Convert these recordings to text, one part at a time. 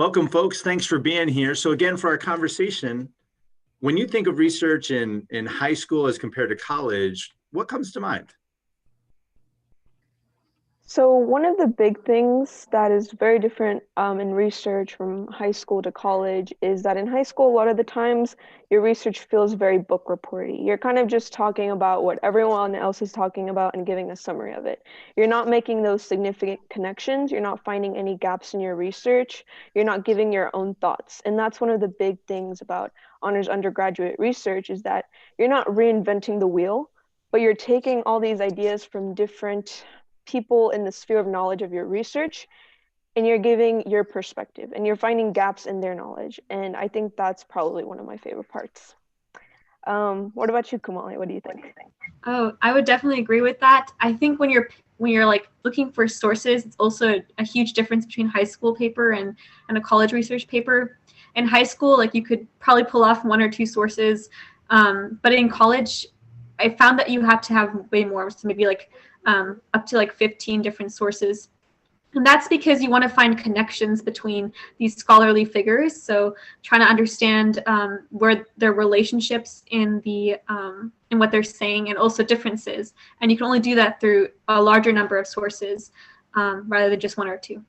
Welcome, folks. Thanks for being here. So again, for our conversation, when you think of research in high school as compared to college, what comes to mind? So one of the big things that is very different in research from high school to college is that in high school, a lot of the times your research feels very book reporty. You're kind of just talking about what everyone else is talking about and giving a summary of it. You're not making those significant connections. You're not finding any gaps in your research. You're not giving your own thoughts. And that's one of the big things about honors undergraduate research is that you're not reinventing the wheel, but you're taking all these ideas from different people in the sphere of knowledge of your research and you're giving your perspective and you're finding gaps in their knowledge. And I think that's probably one of my favorite parts. What about you, Kamali? What do you think? Oh, I would definitely agree with that. I think when you're like looking for sources, it's also a huge difference between high school paper and a college research paper. In high school, like you could probably pull off one or two sources, but in college, I found that you have to have way more, so maybe like up to like 15 different sources. And that's because you want to find connections between these scholarly figures. So trying to understand where their relationships in what they're saying and also differences. And you can only do that through a larger number of sources rather than just one or two.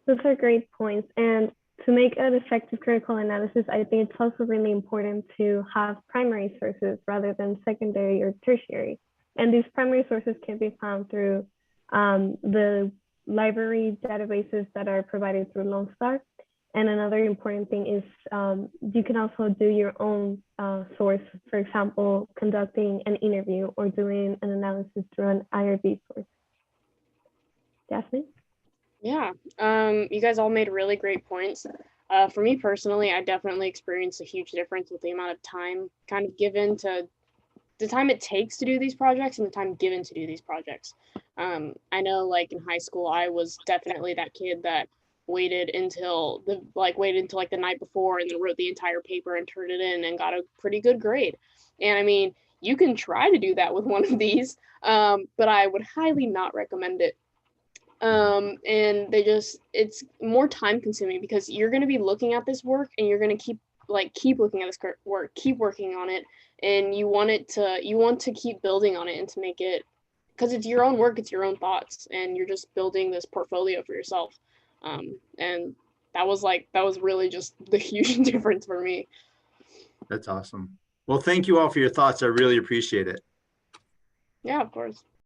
Those are great points. And to make an effective critical analysis, I think it's also really important to have primary sources rather than secondary or tertiary. And these primary sources can be found through the library databases that are provided through Lone Star. And another important thing is you can also do your own source, for example, conducting an interview or doing an analysis through an IRB source. Jasmine? Yeah, you guys all made really great points. For me personally, I definitely experienced a huge difference with the amount of time kind of given to the time it takes to do these projects and the time given to do these projects. I know, like in high school, I was definitely that kid that waited until like the night before and then wrote the entire paper and turned it in and got a pretty good grade. And I mean, you can try to do that with one of these, but I would highly not recommend it. And it's more time consuming because you're going to be looking at this work and you're going to keep looking at this work, keep working on it, and you want to keep building on it and to make it, because it's your own work, it's your own thoughts, and you're just building this portfolio for yourself. And that was really just the huge difference for me. That's awesome. Well, thank you all for your thoughts. I really appreciate it. Yeah, of course.